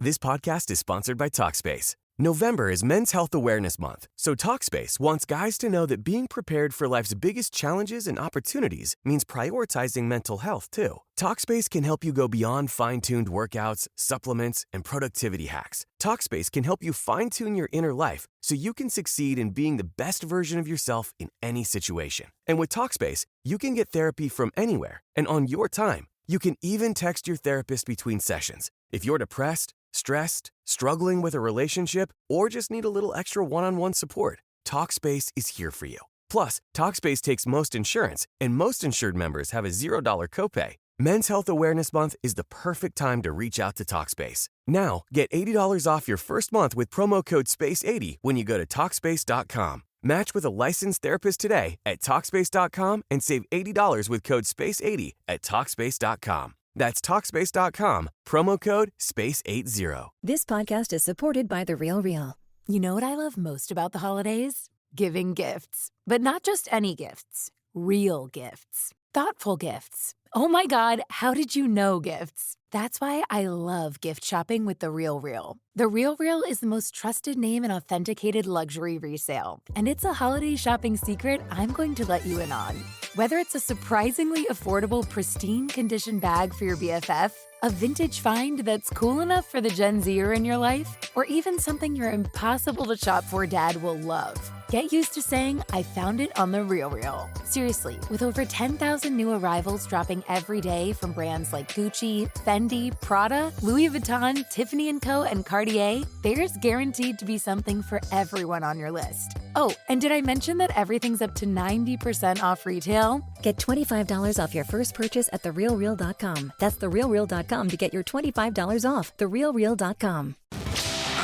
This podcast is sponsored by Talkspace. November is Men's Health Awareness Month, so Talkspace wants guys to know that being prepared for life's biggest challenges and opportunities means prioritizing mental health, too. Talkspace can help you go beyond fine-tuned workouts, supplements, and productivity hacks. Talkspace can help you fine-tune your inner life so you can succeed in being the best version of yourself in any situation. And with Talkspace, you can get therapy from anywhere and on your time. You can even text your therapist between sessions. If you're depressed, stressed, struggling with a relationship, or just need a little extra one-on-one support, Talkspace is here for you. Plus, Talkspace takes most insurance, and most insured members have a $0 copay. Men's Health Awareness Month is the perfect time to reach out to Talkspace. Now, get $80 off your first month with promo code SPACE80 when you go to Talkspace.com. Match with a licensed therapist today at Talkspace.com and save $80 with code SPACE80 at Talkspace.com. That's Talkspace.com, promo code SPACE80. This podcast is supported by The RealReal. You know what I love most about the holidays? Giving gifts. But not just any gifts. Real gifts. Thoughtful gifts. Oh my God, how did you know gifts? That's why I love gift shopping with The RealReal. The RealReal is the most trusted name in authenticated luxury resale. And it's a holiday shopping secret I'm going to let you in on. Whether it's a surprisingly affordable, pristine condition bag for your BFF, a vintage find that's cool enough for the Gen Zer in your life, or even something your impossible to shop for dad will love. Get used to saying, I found it on The RealReal. Seriously, with over 10,000 new arrivals dropping every day from brands like Gucci, Fendi, Prada, Louis Vuitton, Tiffany & Co., and Cartier, there's guaranteed to be something for everyone on your list. Oh, and did I mention that everything's up to 90% off retail? Get $25 off your first purchase at TheRealReal.com. That's TheRealReal.com to get your $25 off. TheRealReal.com.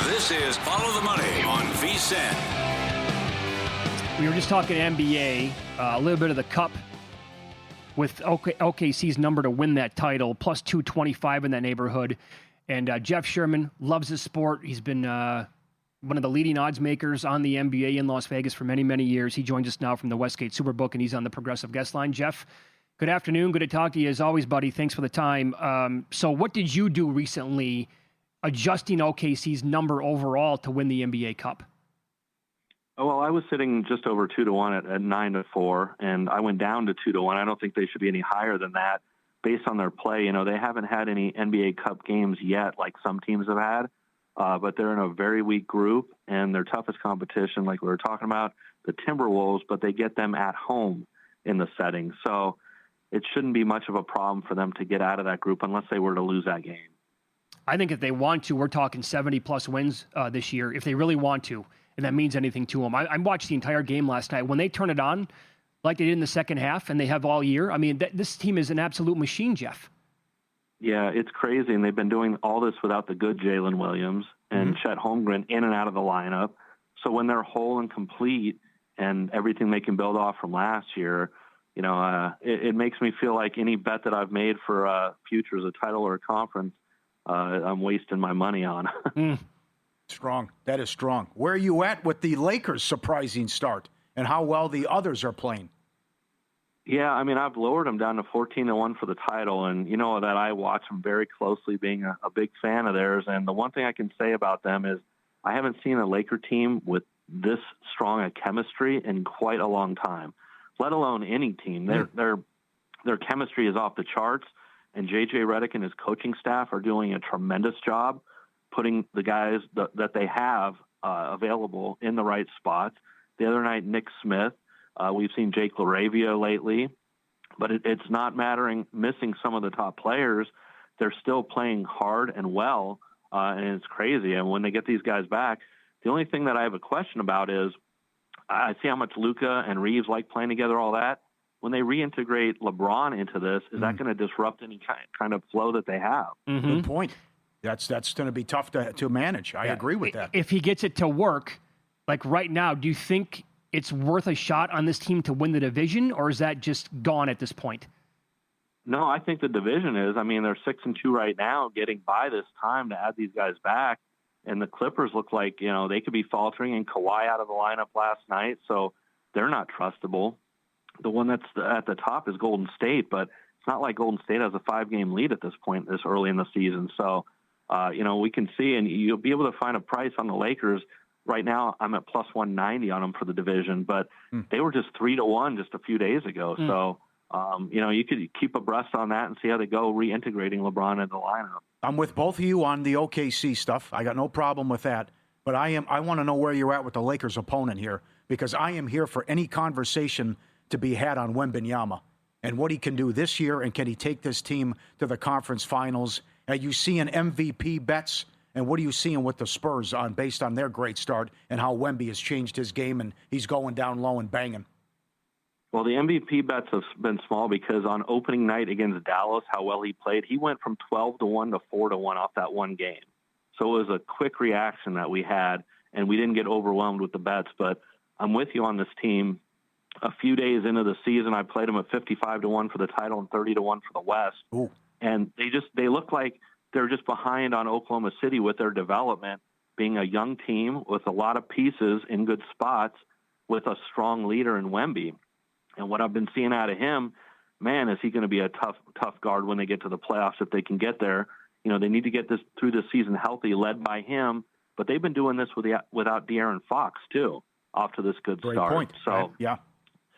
This is Follow the Money on VSiN. We were just talking NBA, a little bit of the Cup with OKC's number to win that title, plus 225 in that neighborhood. And Jeff Sherman loves his sport. He's been one of the leading odds makers on the NBA in Las Vegas for many, many years. He joins us now from the Westgate Superbook, and he's on the Progressive Guest Line. Jeff, good afternoon. Good to talk to you as always, buddy. Thanks for the time. So what did you do recently adjusting OKC's number overall to win the NBA Cup? Oh, well, I was sitting just over 2-1 at 9-4, and I went down to 2-1. I don't think they should be any higher than that based on their play. You know, they haven't had any NBA Cup games yet like some teams have had, but they're in a very weak group, and their toughest competition, like we were talking about, the Timberwolves, but they get them at home in the setting. So it shouldn't be much of a problem for them to get out of that group unless they were to lose that game. I think if they want to, we're talking 70-plus wins this year, if they really want to. And that means anything to them. I watched the entire game last night. When they turn it on, like they did in the second half, and they have all year, I mean, this team is an absolute machine, Jeff. Yeah, it's crazy, and they've been doing all this without the good Jalen Williams and Chet Holmgren in and out of the lineup. So when they're whole and complete and everything they can build off from last year, you know, it makes me feel like any bet that I've made for futures, a title or a conference, I'm wasting my money on. Strong. That is strong. Where are you at with the Lakers' surprising start and how well the others are playing? Yeah, I mean, I've lowered them down to 14-1 for the title, and you know that I watch them very closely, being a big fan of theirs. And the one thing I can say about them is I haven't seen a Laker team with this strong a chemistry in quite a long time, let alone any team. Their chemistry is off the charts, and J.J. Redick and his coaching staff are doing a tremendous job putting the guys that they have available in the right spots. The other night, Nick Smith. We've seen Jake LaRavia lately, but it's not missing some of the top players. They're still playing hard and well, and it's crazy. And when they get these guys back, the only thing that I have a question about is I see how much Luka and Reeves like playing together, all that. When they reintegrate LeBron into this, is that going to disrupt any kind of flow that they have? Good point. That's going to be tough to manage. I agree with that. If he gets it to work, like right now, do you think it's worth a shot on this team to win the division, or is that just gone at this point? No, I think the division is. I mean, they're 6-2 right now, getting by this time to add these guys back. And the Clippers look like, you know, they could be faltering, and Kawhi out of the lineup last night, so they're not trustable. The one that's at the top is Golden State, but it's not like Golden State has a 5-game lead at this point this early in the season. So We can see, and you'll be able to find a price on the Lakers. Right now, I'm at plus 190 on them for the division, but they were just 3-1 just a few days ago. So, you could keep abreast on that and see how they go reintegrating LeBron in the lineup. I'm with both of you on the OKC stuff. I got no problem with that. But I want to know where you're at with the Lakers' opponent here, because I am here for any conversation to be had on Wembanyama and what he can do this year, and can he take this team to the conference finals? Are you seeing MVP bets? And what are you seeing with the Spurs based on their great start and how Wemby has changed his game and he's going down low and banging? Well, the MVP bets have been small because on opening night against Dallas, how well he played, he went from 12-1 to 4-1 off that one game. So it was a quick reaction that we had, and we didn't get overwhelmed with the bets. But I'm with you on this team. A few days into the season, I played them at 55-1 for the title and 30-1 for the West. Ooh. And they look like they're just behind on Oklahoma City with their development, being a young team with a lot of pieces in good spots with a strong leader in Wemby. And what I've been seeing out of him, man, is he going to be a tough guard when they get to the playoffs if they can get there. They need to get this through the season healthy, led by him. But they've been doing this without De'Aaron Fox, too, off to this good Great start. Point. So yeah.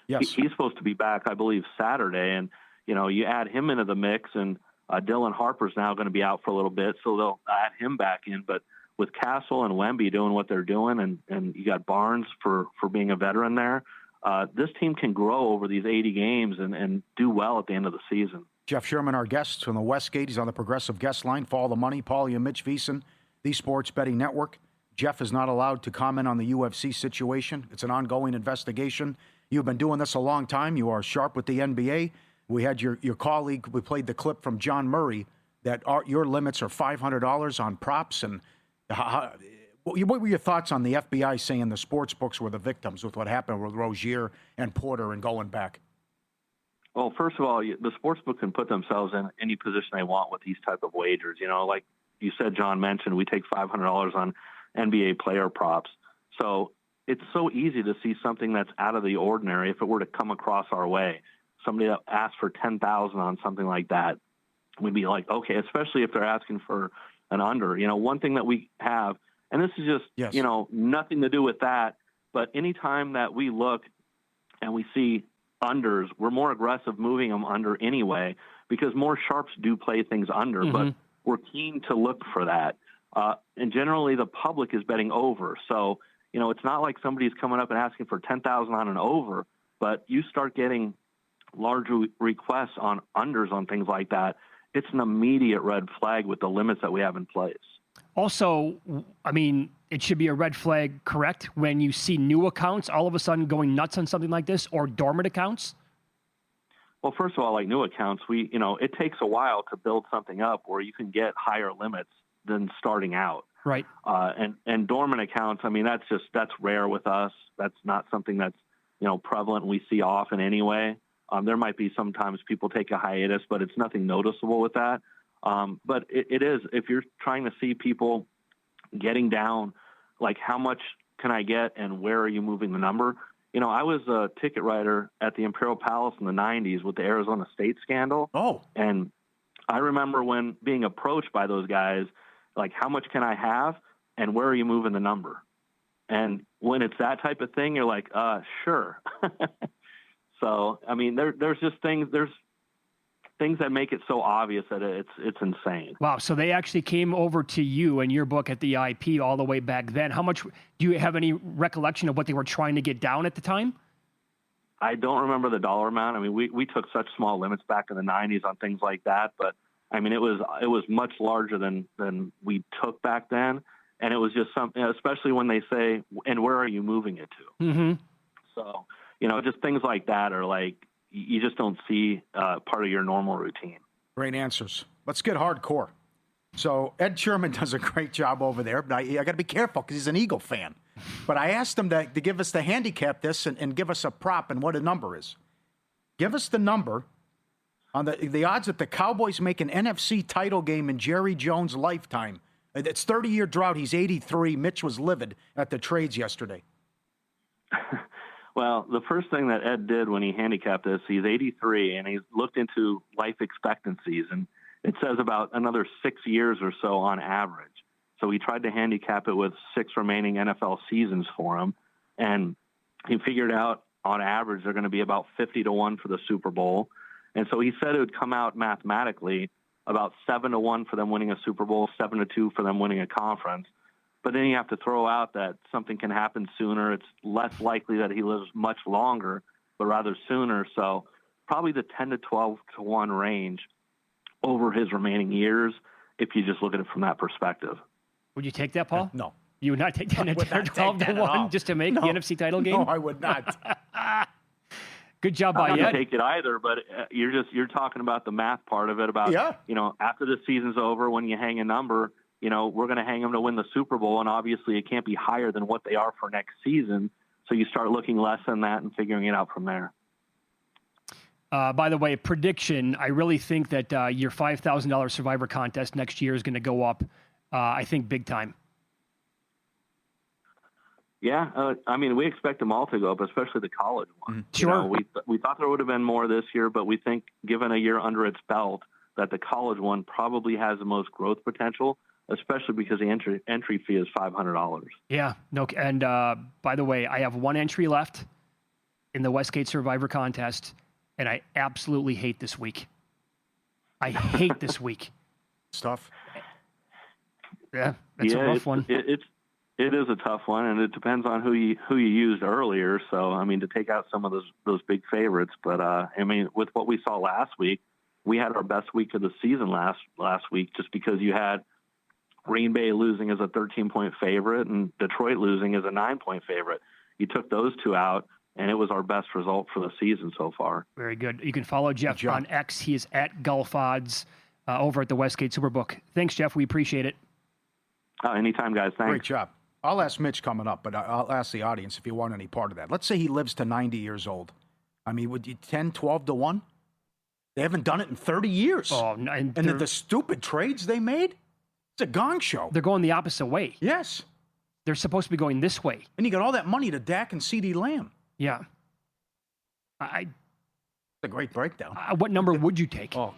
Yes. He's supposed to be back, I believe, Saturday. And, you add him into the mix, and Dylan Harper's now going to be out for a little bit, so they'll add him back in. But with Castle and Wemby doing what they're doing, and you got Barnes for being a veteran there, this team can grow over these 80 games and do well at the end of the season. Jeff Sherman, our guest from the Westgate. He's on the Progressive Guest Line. Follow the money. Paulie and Mitch Veason, the Sports Betting Network. Jeff is not allowed to comment on the UFC situation. It's an ongoing investigation. You've been doing this a long time. You are sharp with the NBA. We had your colleague, we played the clip from John Murray, that your limits are $500 on props. And what were your thoughts on the FBI saying the sports books were the victims with what happened with Rozier and Porter and going back? Well, first of all, the sports book can put themselves in any position they want with these type of wagers. Like you said, John mentioned, we take $500 on NBA player props. So it's so easy to see something that's out of the ordinary if it were to come across our way. Somebody that asked for $10,000 on something like that, we'd be like, okay, especially if they're asking for an under. One thing that we have, and this is just, nothing to do with that, but anytime that we look and we see unders, we're more aggressive moving them under anyway, because more sharps do play things under, but we're keen to look for that. And generally the public is betting over. So, it's not like somebody's coming up and asking for 10,000 on an over, but you start getting large requests on unders on things like that, it's an immediate red flag with the limits that we have in place. Also, it should be a red flag, correct, when you see new accounts all of a sudden going nuts on something like this, or dormant accounts? Well, first of all, like new accounts, it takes a while to build something up where you can get higher limits than starting out. Right. And dormant accounts, that's rare with us. That's not something that's, prevalent we see often anyway. There might be sometimes people take a hiatus, but it's nothing noticeable with that. But it is, if you're trying to see people getting down, like how much can I get and where are you moving the number? I was a ticket writer at the Imperial Palace in the 90s with the Arizona State scandal. Oh. And I remember when being approached by those guys, like, how much can I have and where are you moving the number? And when it's that type of thing, you're like, sure. So, there's things that make it so obvious that it's insane. Wow. So they actually came over to you and your book at the IP all the way back then. How much, do you have any recollection of what they were trying to get down at the time? I don't remember the dollar amount. We took such small limits back in the 90s on things like that, but it was much larger than we took back then. And it was just something, especially when they say, and where are you moving it to? Mm-hmm. So, just things like that are like, you just don't see part of your normal routine. Great answers. Let's get hardcore. So Ed Sherman does a great job over there, but I got to be careful because he's an Eagle fan. But I asked him to give us the handicap this and give us a prop and what a number is. Give us the number on the odds that the Cowboys make an NFC title game in Jerry Jones' lifetime. It's 30-year drought. He's 83. Mitch was livid at the trades yesterday. Well, the first thing that Ed did when he handicapped this, he's 83, and he's looked into life expectancies. And it says about another 6 years or so on average. So he tried to handicap it with 6 remaining NFL seasons for him. And he figured out on average they're going to be about 50-1 for the Super Bowl. And so he said it would come out mathematically about 7-1 for them winning a Super Bowl, 7-2 for them winning a conference. But then you have to throw out that something can happen sooner. It's less likely that he lives much longer, but rather sooner. So probably the 10-12-1 range over his remaining years, if you just look at it from that perspective. Would you take that, Paul? No. You would not take 12-1 just to make the NFC title game? No, I would not. Good job by I you. wouldn't take it either, but you're talking about the math part of it. About after the season's over, when you hang a number, we're going to hang them to win the Super Bowl, and obviously it can't be higher than what they are for next season. So you start looking less than that and figuring it out from there. By the way, prediction: I really think that your $5,000 Survivor contest next year is going to go up. I think big time. Yeah, we expect them all to go up, especially the college one. Sure. We thought there would have been more this year, but we think, given a year under its belt, that the college one probably has the most growth potential, especially because the entry fee is $500. Yeah. No. And by the way, I have one entry left in the Westgate Survivor contest, and I absolutely hate this week. I hate this week. It's tough. Yeah, that's a rough one. It is a tough one, and it depends on who you used earlier. So, to take out some of those big favorites. But, with what we saw last week, we had our best week of the season last week just because you had Green Bay losing as a 13-point favorite and Detroit losing as a 9-point favorite. You took those two out, and it was our best result for the season so far. Very good. You can follow Jeff on X. He is at Gulf Odds over at the Westgate Superbook. Thanks, Jeff. We appreciate it. Anytime, guys. Thanks. Great job. I'll ask Mitch coming up, but I'll ask the audience if you want any part of that. Let's say he lives to 90 years old. Would you 10-12-1? They haven't done it in 30 years. Oh, and the stupid trades they made? It's a gong show. They're going the opposite way. Yes. They're supposed to be going this way. And you got all that money to Dak and CeeDee Lamb. Yeah. It's a great breakdown. What number would you take? Oh,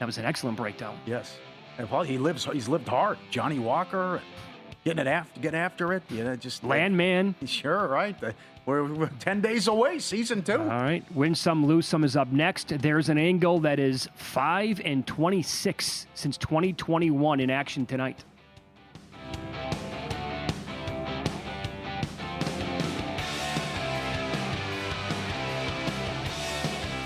that was an excellent breakdown. Yes. And he's lived hard. Johnny Walker, get after it. Landman. Sure, right. We're 10 days away, season 2. All right. Win some, lose some is up next. There's an angle that is 5-26 since 2021 in action tonight.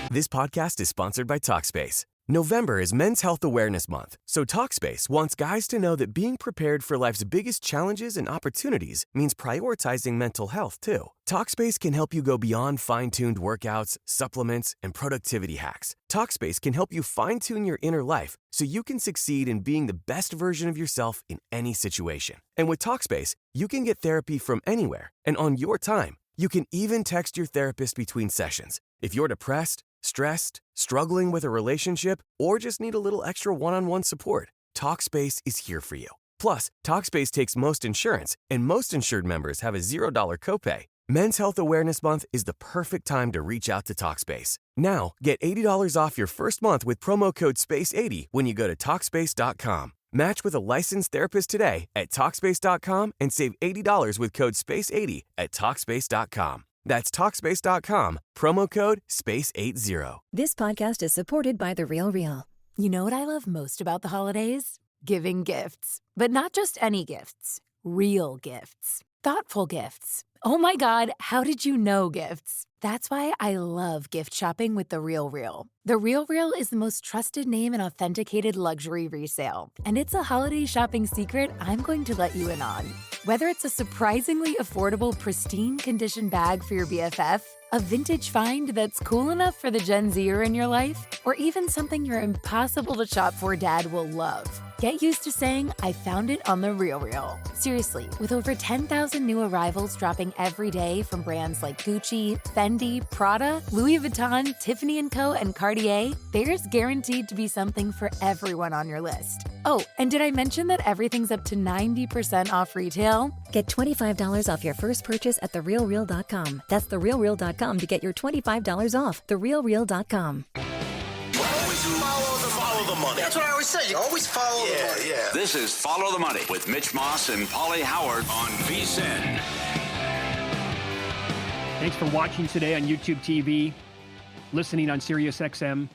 This podcast is sponsored by Talkspace. November is Men's Health Awareness Month, so Talkspace wants guys to know that being prepared for life's biggest challenges and opportunities means prioritizing mental health, too. Talkspace can help you go beyond fine-tuned workouts, supplements, and productivity hacks. Talkspace can help you fine-tune your inner life so you can succeed in being the best version of yourself in any situation. And with Talkspace, you can get therapy from anywhere and on your time. You can even text your therapist between sessions. If you're depressed, stressed, struggling with a relationship, or just need a little extra one-on-one support, Talkspace is here for you. Plus, Talkspace takes most insurance, and most insured members have a $0 copay. Men's Health Awareness Month is the perfect time to reach out to Talkspace. Now, get $80 off your first month with promo code SPACE80 when you go to Talkspace.com. Match with a licensed therapist today at Talkspace.com and save $80 with code SPACE80 at Talkspace.com. That's Talkspace.com, promo code SPACE80. This podcast is supported by The Real Real. You know what I love most about the holidays? Giving gifts. But not just any gifts. Real gifts. Thoughtful gifts. Oh my God, how did you know gifts? That's why I love gift shopping with The Real Real. The Real Real is the most trusted name in authenticated luxury resale. And it's a holiday shopping secret I'm going to let you in on. Whether it's a surprisingly affordable, pristine condition bag for your BFF, a vintage find that's cool enough for the Gen Zer in your life, or even something your impossible to shop for dad will love. Get used to saying, I found it on The Real Real. Seriously, with over 10,000 new arrivals dropping every day from brands like Gucci, Fendi, Prada, Louis Vuitton, Tiffany & Co., and Cartier, there's guaranteed to be something for everyone on your list. Oh, and did I mention that everything's up to 90% off retail? Get $25 off your first purchase at TheRealReal.com. That's TheRealReal.com to get your $25 off. TheRealReal.com. Follow the money. That's what I always say. You always follow the money. Yeah. This is Follow the Money with Mitch Moss and Paulie Howard on VSiN. Thanks for watching today on YouTube TV, listening on Sirius XM,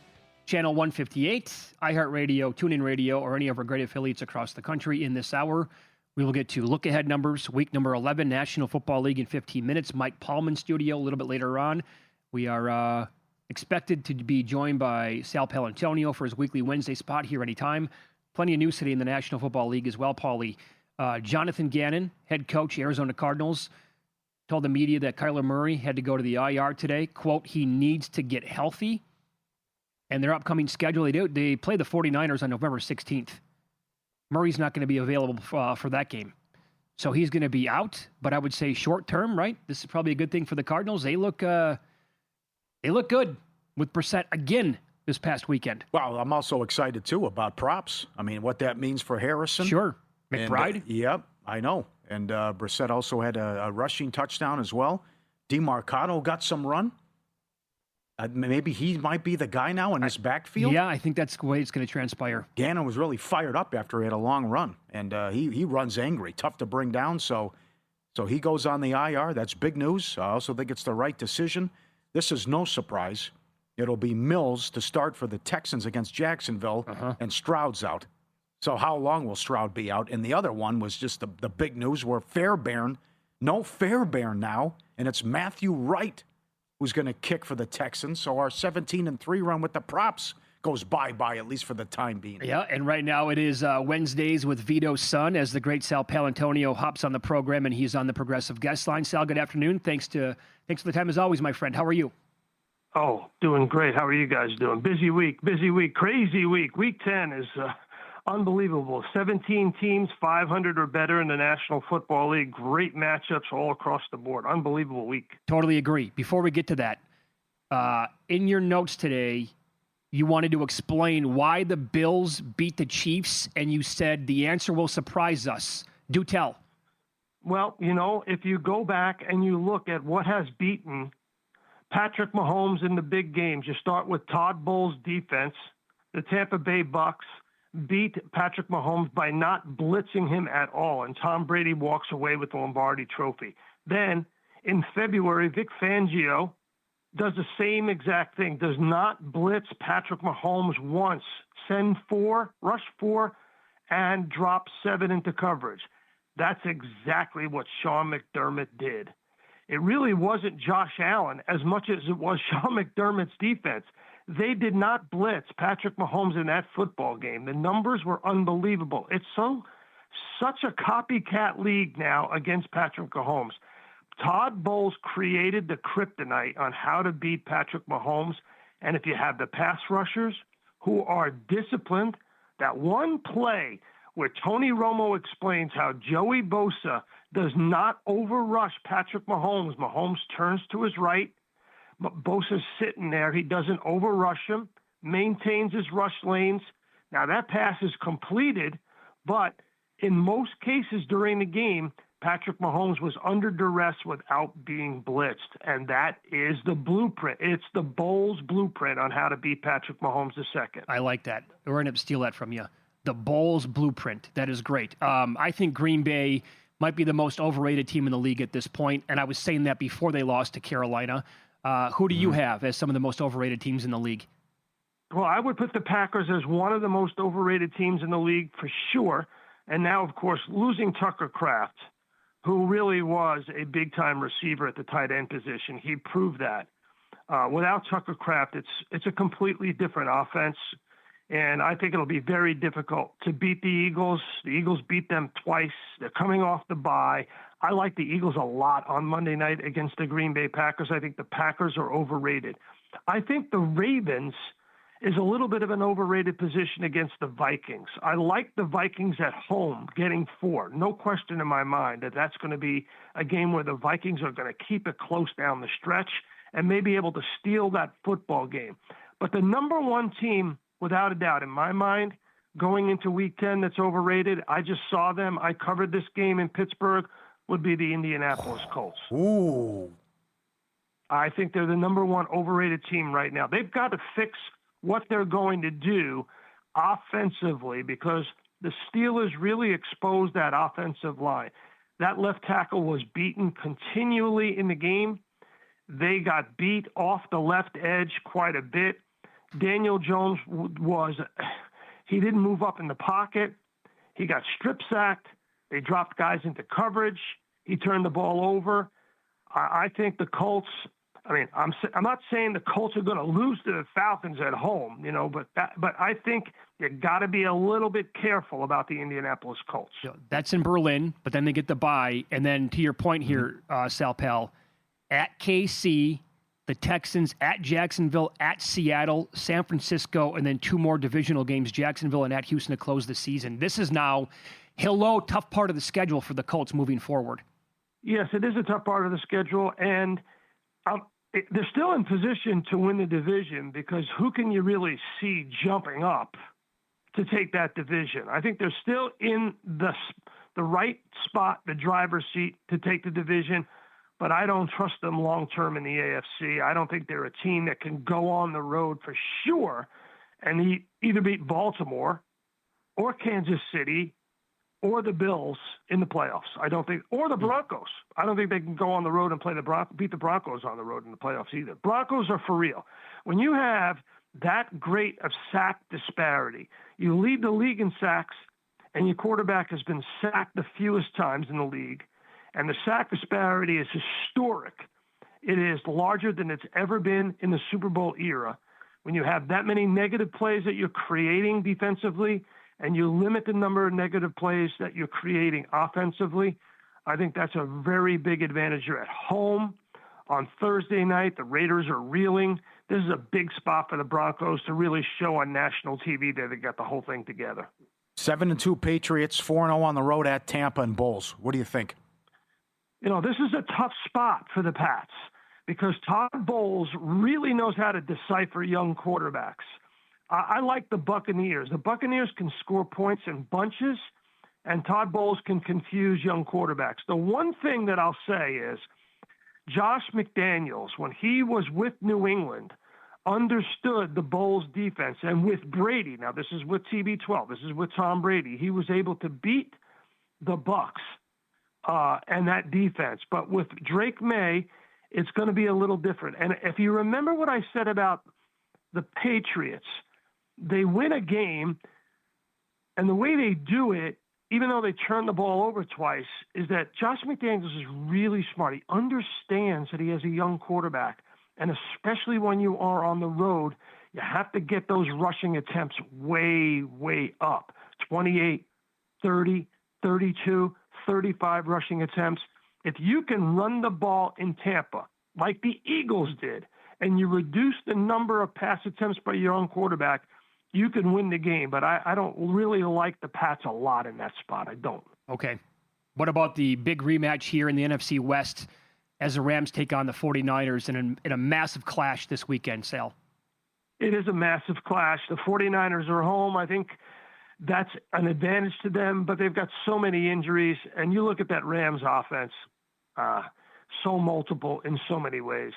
Channel 158, iHeartRadio, TuneIn Radio, or any of our great affiliates across the country. In this hour, we will get to look-ahead numbers, week number 11, National Football League in 15 minutes. Mike Paulman studio a little bit later on. We are expected to be joined by Sal Paolantonio for his weekly Wednesday spot here anytime. Plenty of news today in the National Football League as well, Paulie. Jonathan Gannon, head coach, Arizona Cardinals, told the media that Kyler Murray had to go to the IR today. Quote, he needs to get healthy. And their upcoming schedule, they play the 49ers on November 16th. Murray's not going to be available for that game. So he's going to be out, but I would say short term, right? This is probably a good thing for the Cardinals. They look good with Brissett again this past weekend. Well, I'm also excited, too, about props. I mean, what that means for Harrison. Sure. McBride? And, yep, I know. And Brissett also had a rushing touchdown as well. DeMarcado got some run. Maybe he might be the guy now in this backfield. Yeah, I think that's the way it's going to transpire. Gannon was really fired up after he had a long run, and he runs angry, tough to bring down. So he goes on the IR. That's big news. I also think it's the right decision. This is no surprise. It'll be Mills to start for the Texans against Jacksonville, and Stroud's out. So how long will Stroud be out? And the other one was just the big news where Fairbairn, no Fairbairn now, and it's Matthew Wright who's going to kick for the Texans. So our 17-3 run with the props goes bye-bye, at least for the time being. Yeah, and right now it is Wednesdays with Vito's son as the great Sal Paolantonio hops on the program, and he's on the Progressive Guest Line. Sal, good afternoon. Thanks for the time as always, my friend. How are you? Oh, doing great. How are you guys doing? Busy week, crazy week. Week 10 is unbelievable. 17 teams, 500 or better in the National Football League. Great matchups all across the board. Unbelievable week. Totally agree. Before we get to that, in your notes today, you wanted to explain why the Bills beat the Chiefs, and you said the answer will surprise us. Do tell. Well, if you go back and you look at what has beaten Patrick Mahomes in the big games, you start with Todd Bowles' defense. The Tampa Bay Bucks beat Patrick Mahomes by not blitzing him at all, and Tom Brady walks away with the Lombardi Trophy. Then, in February, Vic Fangio does the same exact thing, does not blitz Patrick Mahomes once, send 4, rush 4, and drop 7 into coverage. That's exactly what Sean McDermott did. It really wasn't Josh Allen as much as it was Sean McDermott's defense. They did not blitz Patrick Mahomes in that football game. The numbers were unbelievable. It's such a copycat league now against Patrick Mahomes. Todd Bowles created the kryptonite on how to beat Patrick Mahomes. And if you have the pass rushers who are disciplined, that one play where Tony Romo explains how Joey Bosa does not overrush Patrick Mahomes. Mahomes turns to his right. Bosa's sitting there. He doesn't overrush him, maintains his rush lanes. Now, that pass is completed, but in most cases during the game, Patrick Mahomes was under duress without being blitzed, and that is the blueprint. It's the Bowles blueprint on how to beat Patrick Mahomes II. I like that. We're going to steal that from you. The Bowles blueprint. That is great. I think Green Bay might be the most overrated team in the league at this point, and I was saying that before they lost to Carolina. Who do you have as some of the most overrated teams in the league? Well, I would put the Packers as one of the most overrated teams in the league for sure. And now, of course, losing Tucker Kraft, who really was a big-time receiver at the tight end position. He proved that. Without Tucker Kraft, it's a completely different offense. And I think it'll be very difficult to beat the Eagles. The Eagles beat them twice. They're coming off the bye. I like the Eagles a lot on Monday night against the Green Bay Packers. I think the Packers are overrated. I think the Ravens is a little bit of an overrated position against the Vikings. I like the Vikings at home getting 4. No question in my mind that that's going to be a game where the Vikings are going to keep it close down the stretch and may be able to steal that football game. But the number one team, without a doubt, in my mind, going into Week 10 that's overrated, I just saw them. I covered this game in Pittsburgh, would be the Indianapolis Colts. Ooh. I think they're the number one overrated team right now. They've got to fix what they're going to do offensively because the Steelers really exposed that offensive line. That left tackle was beaten continually in the game. They got beat off the left edge quite a bit. Daniel Jones he didn't move up in the pocket. He got strip sacked. They dropped guys into coverage. He turned the ball over. I think the Colts, I'm not saying the Colts are going to lose to the Falcons at home, but I think you got to be a little bit careful about the Indianapolis Colts. That's in Berlin, but then they get the bye. And then to your point here, Sal Pal, at KC, the Texans, at Jacksonville, at Seattle, San Francisco, and then 2 more divisional games, Jacksonville and at Houston to close the season. This is now, tough part of the schedule for the Colts moving forward. Yes, it is a tough part of the schedule, and they're still in position to win the division because who can you really see jumping up to take that division? I think they're still in the right spot, the driver's seat to take the division, but I don't trust them long-term in the AFC. I don't think they're a team that can go on the road for sure and either beat Baltimore or Kansas City or the Bills in the playoffs. Or the Broncos. I don't think they can go on the road and beat the Broncos on the road in the playoffs either. Broncos are for real. When you have that great of sack disparity, you lead the league in sacks, and your quarterback has been sacked the fewest times in the league, and the sack disparity is historic. It is larger than it's ever been in the Super Bowl era. When you have that many negative plays that you're creating defensively, and you limit the number of negative plays that you're creating offensively, I think that's a very big advantage. You're at home on Thursday night. The Raiders are reeling. This is a big spot for the Broncos to really show on national TV that they got the whole thing together. 7-2 Patriots, 4-0 on the road at Tampa and Bulls. What do you think? This is a tough spot for the Pats because Todd Bowles really knows how to decipher young quarterbacks. I like the Buccaneers. The Buccaneers can score points in bunches, and Todd Bowles can confuse young quarterbacks. The one thing that I'll say is Josh McDaniels, when he was with New England, understood the Bowles defense. And with Brady, now this is with TB12, this is with Tom Brady, he was able to beat the Bucs and that defense. But with Drake May, it's going to be a little different. And if you remember what I said about the Patriots, they win a game, and the way they do it, even though they turn the ball over twice, is that Josh McDaniels is really smart. He understands that he has a young quarterback, and especially when you are on the road, you have to get those rushing attempts way, way up. 28, 30, 32, 35 rushing attempts. If you can run the ball in Tampa, like the Eagles did, and you reduce the number of pass attempts by your own quarterback, you can win the game, but I don't really like the Pats a lot in that spot. I don't. Okay. What about the big rematch here in the NFC West as the Rams take on the 49ers in a massive clash this weekend, Sal? It is a massive clash. The 49ers are home. I think that's an advantage to them, but they've got so many injuries. And you look at that Rams offense, so multiple in so many ways.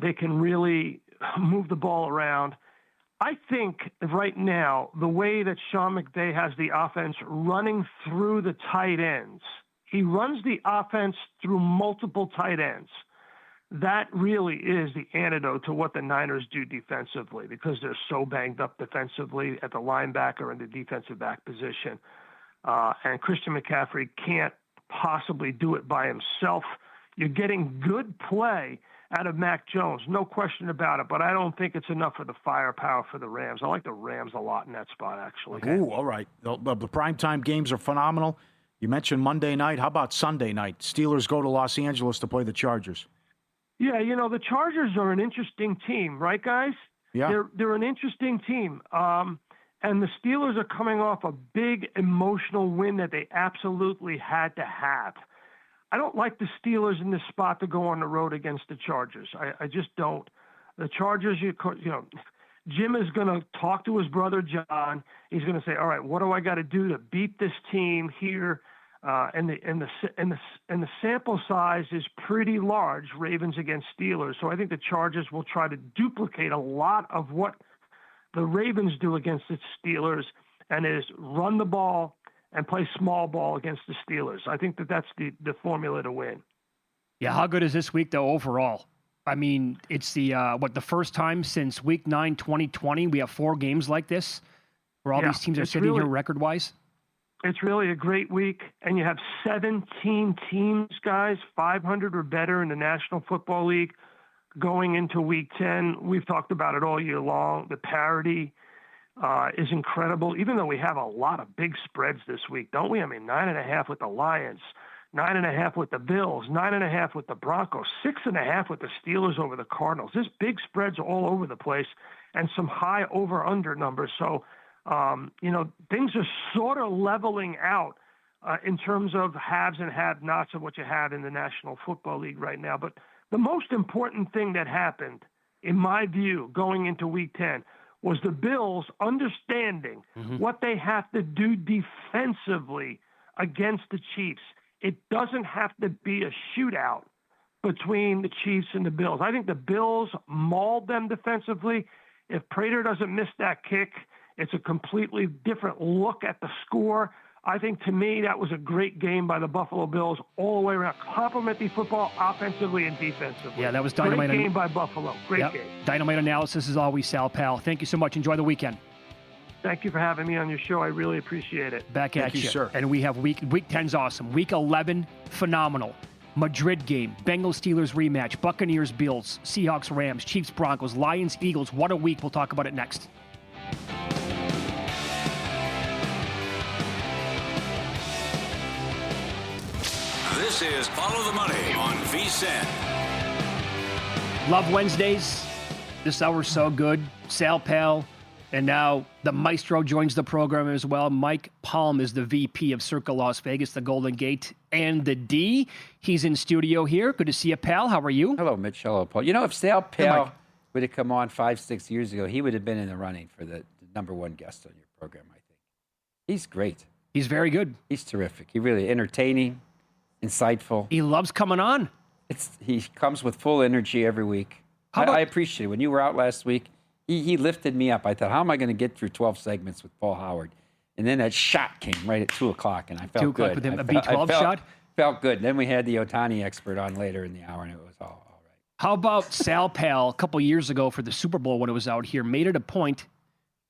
They can really move the ball around. I think right now, the way that Sean McVay has the offense running through the tight ends, he runs the offense through multiple tight ends. That really is the antidote to what the Niners do defensively because they're so banged up defensively at the linebacker and the defensive back position. And Christian McCaffrey can't possibly do it by himself. You're getting good play out of Mac Jones, no question about it, but I don't think it's enough for the firepower for the Rams. I like the Rams a lot in that spot, actually. Okay. Ooh, all right. The primetime games are phenomenal. You mentioned Monday night. How about Sunday night? Steelers go to Los Angeles to play the Chargers. Yeah, the Chargers are an interesting team, right, guys? Yeah. They're an interesting team. And the Steelers are coming off a big emotional win that they absolutely had to have. I don't like the Steelers in this spot to go on the road against the Chargers. I just don't. The Chargers, Jim is going to talk to his brother John. He's going to say, "All right, what do I got to do to beat this team here?" And the sample size is pretty large, Ravens against Steelers. So I think the Chargers will try to duplicate a lot of what the Ravens do against the Steelers, and is run the ball and play small ball against the Steelers. I think that's the formula to win. Yeah, how good is this week, though, overall? I mean, it's the first time since Week 9, 2020, we have 4 games like this where all these teams are sitting here record-wise? It's really a great week, and you have 17 teams, guys, 500 or better in the National Football League going into Week 10. We've talked about it all year long. The parity is incredible, even though we have a lot of big spreads this week, don't we? I mean, 9.5 with the Lions, 9.5 with the Bills, 9.5 with the Broncos, 6.5 with the Steelers over the Cardinals. There's big spreads all over the place and some high over-under numbers. So, things are sort of leveling out in terms of haves and have-nots of what you have in the National Football League right now. But the most important thing that happened, in my view, going into Week 10 was the Bills understanding what they have to do defensively against the Chiefs. It doesn't have to be a shootout between the Chiefs and the Bills. I think the Bills mauled them defensively. If Prater doesn't miss that kick, it's a completely different look at the score. I think, to me, that was a great game by the Buffalo Bills all the way around. Complimentary football, offensively and defensively. Yeah, that was dynamite. Great game by Buffalo. Great game. Dynamite analysis as always, Sal Pal. Thank you so much. Enjoy the weekend. Thank you for having me on your show. I really appreciate it. Back at you, sir. And we have week 10's awesome. Week 11, phenomenal. Madrid game, Bengals-Steelers rematch, Buccaneers-Bills, Seahawks-Rams, Chiefs-Broncos, Lions-Eagles. What a week. We'll talk about it next. This is Follow the Money on VSiN. Love Wednesdays. This hour's so good. Sal Pal. And now the maestro joins the program as well. Mike Palm is the VP of Circa Las Vegas, the Golden Gate, and the D. He's in studio here. Good to see you, pal. How are you? Hello, Mitch. Hello, Paul. You know, if Sal Pal would have come on 5-6 years ago, he would have been in the running for the number one guest on your program, I think. He's great. He's very good. He's terrific. He really entertaining, insightful. He loves coming on. He comes with full energy every week. I appreciate it. When you were out last week, he lifted me up. I thought, how am I going to get through 12 segments with Paul Howard? And then that shot came right at 2 o'clock, and I felt 2 o'clock good. with him, a B12 shot? Felt good. Then we had the Ohtani expert on later in the hour, and it was all right. How about Sal Pal a couple years ago for the Super Bowl when it was out here? Made it a point,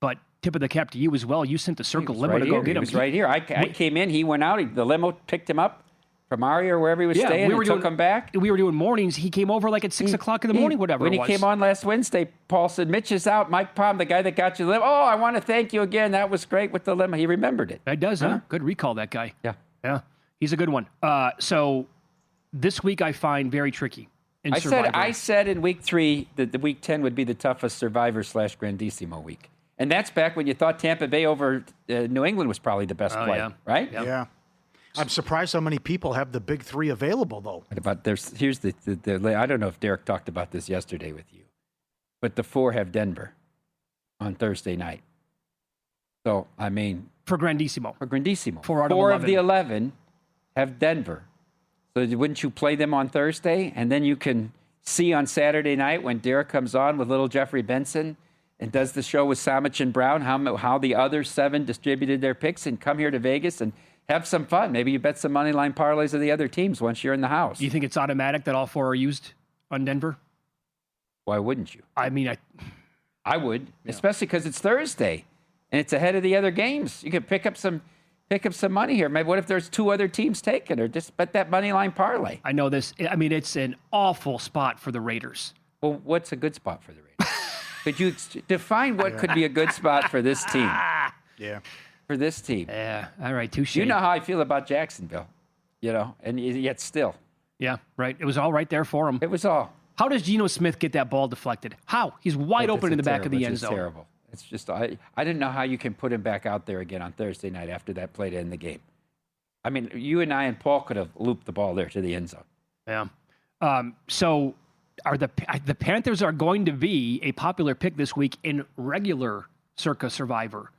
but tip of the cap to you as well. You sent the Circle limo to go get him. He was right here. I came in. He went out. The limo picked him up from Ari or wherever he was staying and took him back. We were doing mornings. He came over like at 6 o'clock in the morning, whatever it was. When he came on last Wednesday, Paul said, Mitch is out. Mike Palm, the guy that got you the limo. Oh, I want to thank you again. That was great with the limo. He remembered it. That does, huh? Good recall, that guy. Yeah. He's a good one. So this week I find very tricky in Survivor. I said in week 3 that the week 10 would be the toughest Survivor/Grandissimo week. And that's back when you thought Tampa Bay over New England was probably the best play, right? Yeah. I'm surprised how many people have the big 3 available, though. But here's the I don't know if Derek talked about this yesterday with you, but the 4 have Denver on Thursday night. So, I mean... For Grandissimo. 4 of the 11 have Denver. So wouldn't you play them on Thursday? And then you can see on Saturday night when Derek comes on with little Jeffrey Benson and does the show with Samich and Brown, how the other 7 distributed their picks, and come here to Vegas and have some fun. Maybe you bet some money line parlays of the other teams once you're in the house. Do you think it's automatic that all 4 are used on Denver? Why wouldn't you? I mean, I would, especially because it's Thursday and it's ahead of the other games. You could pick up some money here. Maybe what if there's 2 other teams taking, or just bet that money line parlay? I know this. I mean, it's an awful spot for the Raiders. Well, what's a good spot for the Raiders? Could you define what could be a good spot for this team? Yeah. For this team. Yeah. All right. Touche. You know how I feel about Jacksonville, and yet still. Yeah. Right. It was all right there for him. It was all. How does Geno Smith get that ball deflected? How? He's wide open in the back of the end zone. It's terrible. It's just, I didn't know how you can put him back out there again on Thursday night after that play to end the game. I mean, you and I and Paul could have looped the ball there to the end zone. Yeah. So are the Panthers are going to be a popular pick this week in regular Circa Survivor?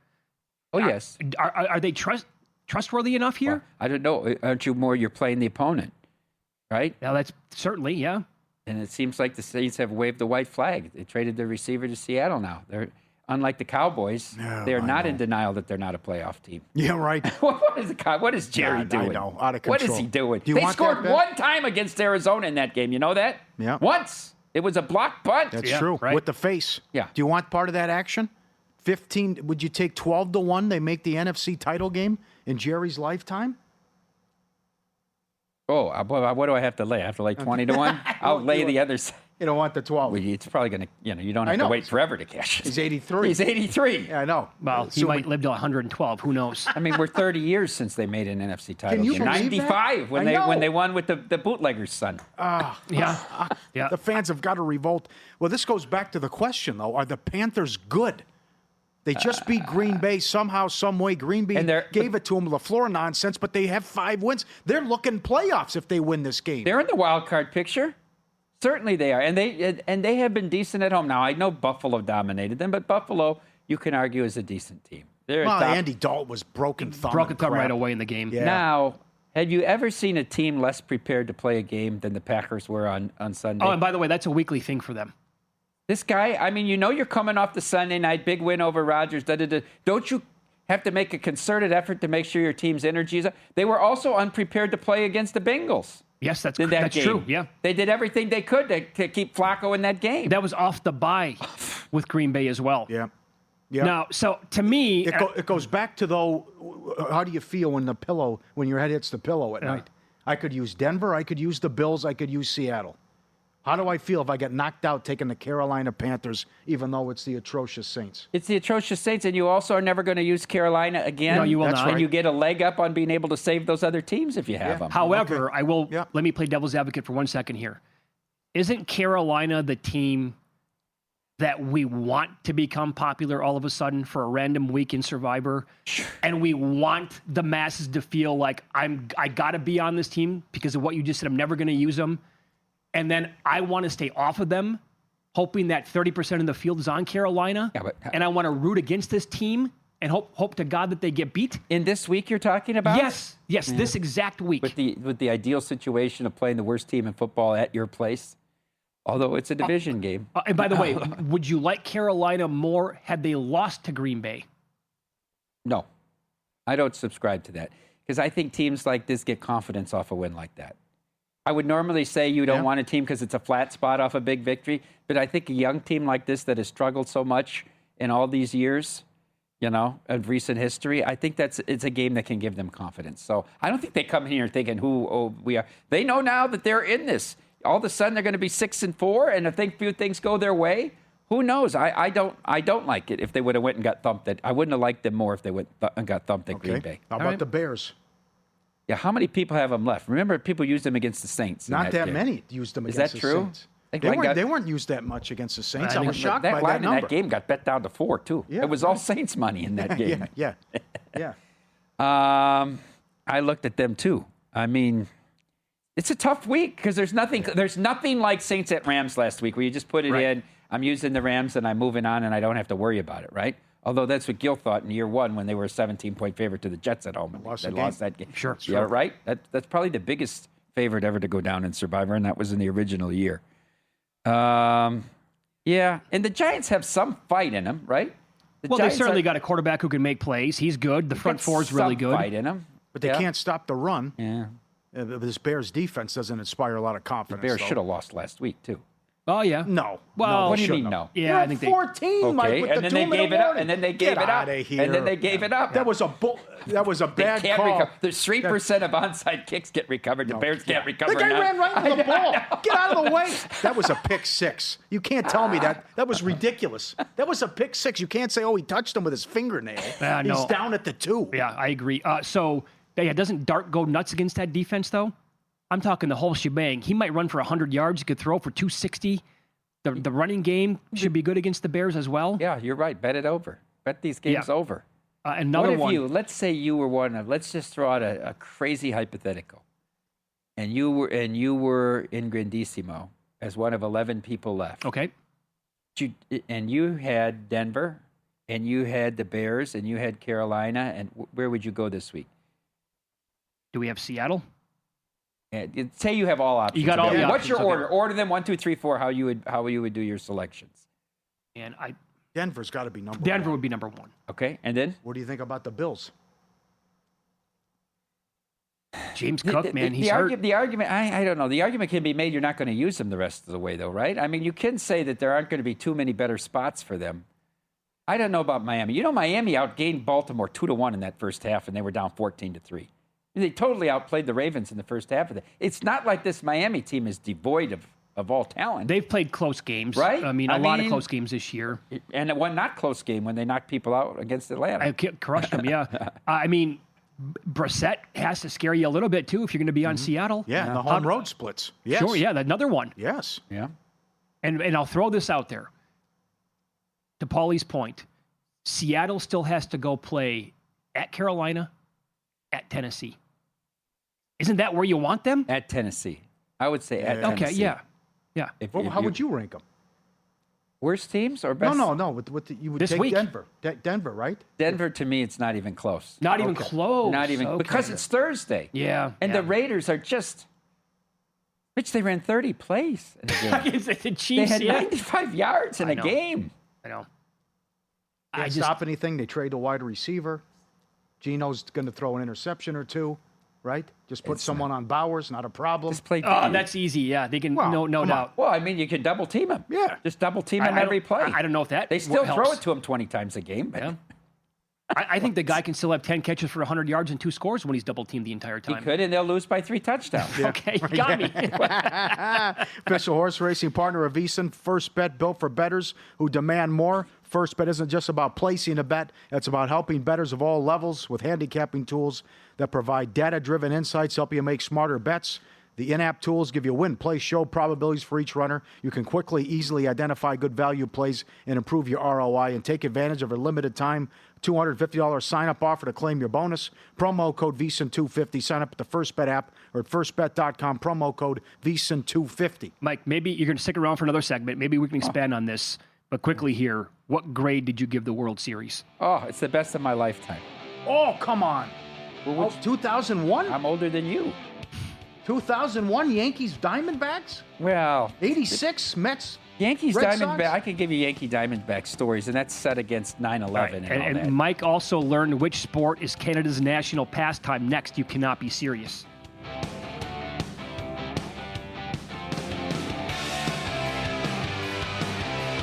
Oh, yes. Are they trustworthy enough here? Well, I don't know. Aren't you more, you're playing the opponent, right? Now, that's certainly, yeah. And it seems like the Saints have waved the white flag. They traded their receiver to Seattle now. They're unlike the Cowboys, Yeah, they're I not know. in denial that they're not a playoff team. Yeah, right. What is Jerry I doing? know, out of What is control. he doing? Do you They want scored that bet? one time against Arizona in that game. You know that? Yeah. Once. It was a block punt. That's true. right. With the face. Yeah. Do you want part of that action? 15. Would you take 12-1? They make the NFC title game in Jerry's lifetime. Oh, what do I have to lay? I have to lay 20 to 1? I'll lay the other side. You don't want the 12. Well, it's probably going to, you don't I have to know. wait forever to cash it. He's 83. He's 83. Yeah, I know. Well, he Assuming- might live to 112. Who knows? I mean, we're 30 years since they made an NFC title Can you game. believe 95 when that? I when they know. won with the bootlegger's son. Yeah. Yeah. The fans have got to revolt. Well, this goes back to the question, though. Are the Panthers good? They just beat Green Bay somehow, some way. Green Bay And they're- gave it to them, LaFleur nonsense, but they have 5 wins. They're looking playoffs if they win this game. They're in the wild card picture. Certainly they are, and they have been decent at home. Now I know Buffalo dominated them, but Buffalo, you can argue, is a decent team. They're a Well, top- Andy Dalton was broken thumb. Broke a and thumb crap. right away in the game. Yeah. Now, have you ever seen a team less prepared to play a game than the Packers were on Sunday? Oh, and by the way, that's a weekly thing for them. This guy, I mean, you're coming off the Sunday night big win over Rodgers. Don't you have to make a concerted effort to make sure your team's energy is up? They were also unprepared to play against the Bengals. Yes, that's in that that's game. true. Yeah. They did everything they could to keep Flacco in that game. That was off the bye with Green Bay as well. Yeah. Yeah. Now, so to me, It goes back to, though, how do you feel when your head hits the pillow at night? I could use Denver, I could use the Bills, I could use Seattle. How do I feel if I get knocked out taking the Carolina Panthers, even though it's the atrocious Saints? It's the atrocious Saints, and you also are never going to use Carolina again. No, you will That's not. right. And you get a leg up on being able to save those other teams if you have them. However, I will Yeah. let me play devil's advocate for 1 second here. Isn't Carolina the team that we want to become popular all of a sudden for a random week in Survivor? And we want the masses to feel like I got to be on this team because of what you just said. I'm never going to use them. And then I want to stay off of them, hoping that 30% of the field is on Carolina. Yeah, but- and I want to root against this team and hope to God that they get beat. In this week you're talking about? Yes, this exact week. With the ideal situation of playing the worst team in football at your place, although it's a division game. And by the way, would you like Carolina more had they lost to Green Bay? No, I don't subscribe to that because I think teams like this get confidence off a win like that. I would normally say you don't want a team because it's a flat spot off a big victory, but I think a young team like this that has struggled so much in all these years, of recent history, I think it's a game that can give them confidence. So I don't think they come here thinking we are. They know now that they're in this. All of a sudden they're going to be 6-4, and if few things go their way, who knows? I don't like it if they would have went and got thumped. I wouldn't have liked them more if they went and got thumped at Green Bay. How about the Bears? Yeah, how many people have them left? Remember, people used them against the Saints. in Not that game. many used them Is against that the true? Saints. I think They line weren't, got- they weren't used that much against the Saints. I think was shocked by line that in number. that game got bet down to 4 too. Yeah, it was all right. Saints money in that game. Yeah. I looked at them too. I mean, it's a tough week because there's nothing like Saints at Rams last week where you just put it in. I'm using the Rams and I'm moving on and I don't have to worry about it, right? Although that's what Gil thought in year one when they were a 17-point favorite to the Jets at home. Lost They the game. lost that game. Sure. Yeah, right? That's probably the biggest favorite ever to go down in Survivor, and that was in the original year. Yeah, and the Giants have some fight in them, right? They Giants certainly have- got a quarterback who can make plays. He's good. The front got four is really some good. fight in them. But they can't stop the run. Yeah. This Bears defense doesn't inspire a lot of confidence. Bears though. should have lost last week, too. Oh, yeah. No. Well, no, What they do you mean, shouldn't no? have. Yeah, You're I at think 14, Mike, Okay, with and the then 2 they minute gave it up, warning. and then they Get gave it up, outta here. and then they gave it up. That was a They bad can't call. recover. There's 3% of onside kicks get recovered. The Bears can't recover. The guy none. ran right into the ball. Get out of the way. That was a pick six. You can't tell me that. That was ridiculous. That was a pick six. You can't say, he touched him with his fingernail. No. He's down at the 2. Yeah, I agree. Doesn't Dart go nuts against that defense, though? I'm talking the whole shebang. He might run for 100 yards. He could throw for 260. The running game should be good against the Bears as well. Yeah, you're right. Bet it over. Bet these games over. Another what if one. let's say you were one of, let's just throw out a crazy hypothetical. And you were in Grandissimo as one of 11 people left. Okay. And you had Denver, and you had the Bears, and you had Carolina, and where would you go this week? Do we have Seattle? And say you have all options. You got all the What's your options, okay. order? Order them 1, 2, 3, 4. How you would do your selections? And Denver's got to be number one. Denver would be number one. Okay, and then? What do you think about the Bills? James Cook, man, he's hurt. The argument, I don't know. The argument can be made you're not going to use them the rest of the way, though, right? I mean, you can say that there aren't going to be too many better spots for them. I don't know about Miami. You know, Miami outgained Baltimore 2-1 in that first half, and they were down 14-3. They totally outplayed the Ravens in the first half of it. It's not like this Miami team is devoid of all talent. They've played close games. Right? I mean, a lot of close games this year. And one not close game when they knocked people out against Atlanta. I crushed them, yeah. I mean, Brissett has to scare you a little bit, too, if you're going to be on Seattle. Yeah, the home road splits. Yes. Sure, yeah, another one. Yes. Yeah. And I'll throw this out there. To Paulie's point, Seattle still has to go play at Carolina, at Tennessee. Isn't that where you want them? At Tennessee. I would say at Tennessee. Okay, yeah. How would you rank them? Worst teams or best? No. You would this take week. Denver. Denver, right? Denver, to me, it's not even close. Not even close. Not even, because it's Thursday. Yeah. And the Raiders are just, Mitch, they ran 30 plays in a game. The Chiefs, they had 95 yards in a game. I know. Can't stop anything. They trade a wide receiver. Geno's going to throw an interception or two, right? Just put someone on Bowers, not a problem. Just play. That's easy. Yeah, they can. No doubt. Well, I mean, you can double team him. Yeah, just double team him every play. I don't know if that. They still helps. throw it to him 20 times a game. But yeah. I think the guy can still have 10 catches for 100 yards and 2 scores when he's double teamed the entire time. He could, and they'll lose by 3 touchdowns. Okay, you got me. Official horse racing partner of VSiN, First Bet, built for bettors who demand more. First Bet isn't just about placing a bet. It's about helping bettors of all levels with handicapping tools that provide data-driven insights, help you make smarter bets. The in-app tools give you win, play, show probabilities for each runner. You can quickly, easily identify good value plays and improve your ROI and take advantage of a limited time $250 sign-up offer to claim your bonus. Promo code VSiN250. Sign up at the First Bet app or at firstbet.com. Promo code VSiN250. Mike, maybe you're going to stick around for another segment. Maybe we can expand on this. But quickly here, what grade did you give the World Series? Oh, it's the best of my lifetime. Oh, come on. 2001? I'm older than you. 2001 Yankees Diamondbacks? Well, 86 Mets. Yankees Red Diamondback. Sox? I can give you Yankee Diamondback stories, and that's set against 9/11 Right. and And all that. Mike also learned which sport is Canada's national pastime next. You cannot be serious.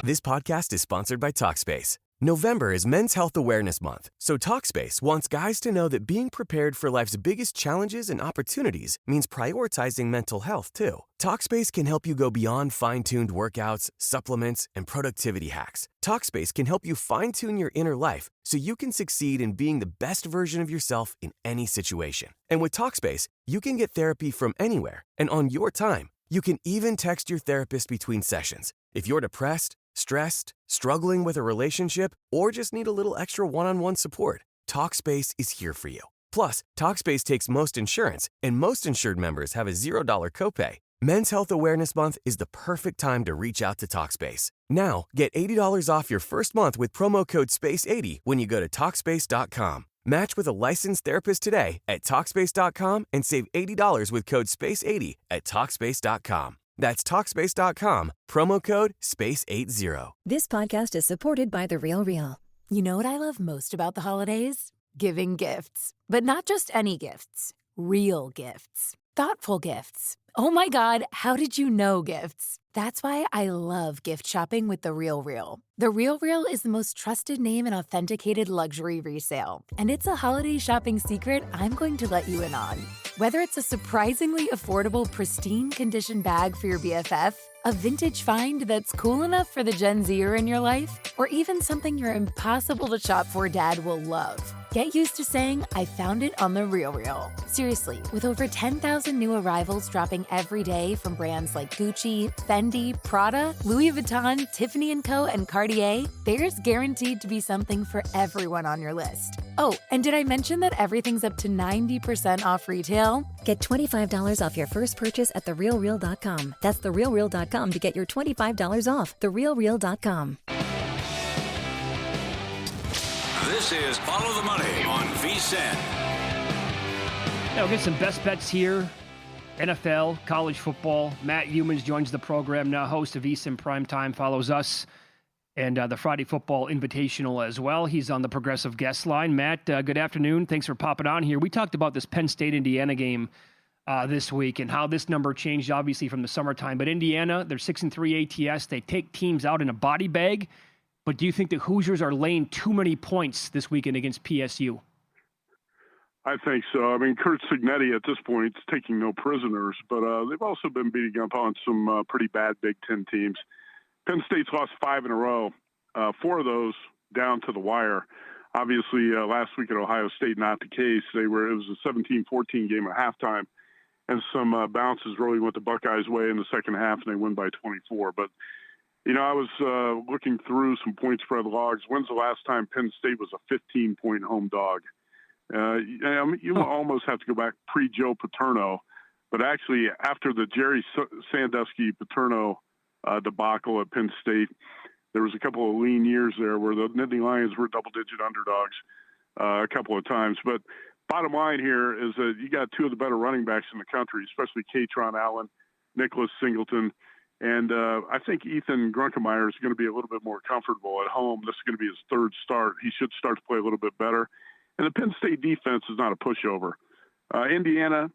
This podcast is sponsored by Talkspace. November is Men's Health Awareness Month, so Talkspace wants guys to know that being prepared for life's biggest challenges and opportunities means prioritizing mental health, too. Talkspace can help you go beyond fine-tuned workouts, supplements, and productivity hacks. Talkspace can help you fine-tune your inner life so you can succeed in being the best version of yourself in any situation. And with Talkspace, you can get therapy from anywhere and on your time. You can even text your therapist between sessions. If you're depressed, stressed, struggling with a relationship, or just need a little extra one-on-one support, Talkspace is here for you. Plus, Talkspace takes most insurance, and most insured members have a $0 copay. Men's Health Awareness Month is the perfect time to reach out to Talkspace. Now, get $80 off your first month with promo code SPACE80 when you go to Talkspace.com. Match with a licensed therapist today at Talkspace.com and save $80 with code SPACE80 at Talkspace.com. That's Talkspace.com, promo code SPACE80. This podcast is supported by The RealReal. You know what I love most about the holidays? Giving gifts. But not just any gifts. Real gifts. Thoughtful gifts. Oh my God, how did you know gifts? That's why I love gift shopping with The RealReal. The RealReal is the most trusted name in authenticated luxury resale. And it's a holiday shopping secret I'm going to let you in on. Whether it's a surprisingly affordable, pristine condition bag for your BFF, a vintage find that's cool enough for the Gen Zer in your life, or even something your impossible to shop for dad will love. Get used to saying, I found it on The RealReal. Seriously, with over 10,000 new arrivals dropping every day from brands like Gucci, Fendi, Prada, Louis Vuitton, Tiffany & Co., and Cartier, there's guaranteed to be something for everyone on your list. Oh, and did I mention that everything's up to 90% off retail? Get $25 off your first purchase at TheRealReal.com. That's TheRealReal.com to get your $25 off. TheRealReal.com. This is Follow the Money on VSiN. Now we'll get some best bets here. NFL, college football. Matt Youmans joins the program now, host of VSiN Primetime, follows us. and the Friday Football Invitational as well. He's on the Progressive guest line. Matt, good afternoon. Thanks for popping on here. We talked about this Penn State-Indiana game this week and how this number changed, obviously, from the summertime. But Indiana, they're 6-3 ATS. They take teams out in a body bag. But do you think the Hoosiers are laying too many points this weekend against PSU? I think so. I mean, Curt Cignetti at this point is taking no prisoners, but they've also been beating up on some pretty bad Big Ten teams. Penn State's lost 5 in a row, 4 of those down to the wire. Obviously, last week at Ohio State, not the case. It was a 17-14 game at halftime, and some bounces really went the Buckeyes' way in the second half, and they win by 24. But, you know, I was looking through some point spread logs. When's the last time Penn State was a 15-point home dog? You almost have to go back pre-Joe Paterno, but actually after the Jerry Sandusky-Paterno debacle at Penn State, there was a couple of lean years there where the Nittany Lions were double-digit underdogs a couple of times. But bottom line here is that you got 2 of the better running backs in the country, especially Katron Allen, Nicholas Singleton, and I think Ethan Grunkemeyer is going to be a little bit more comfortable at home. This is going to be his 3rd start. He should start to play a little bit better. And the Penn State defense is not a pushover. Indiana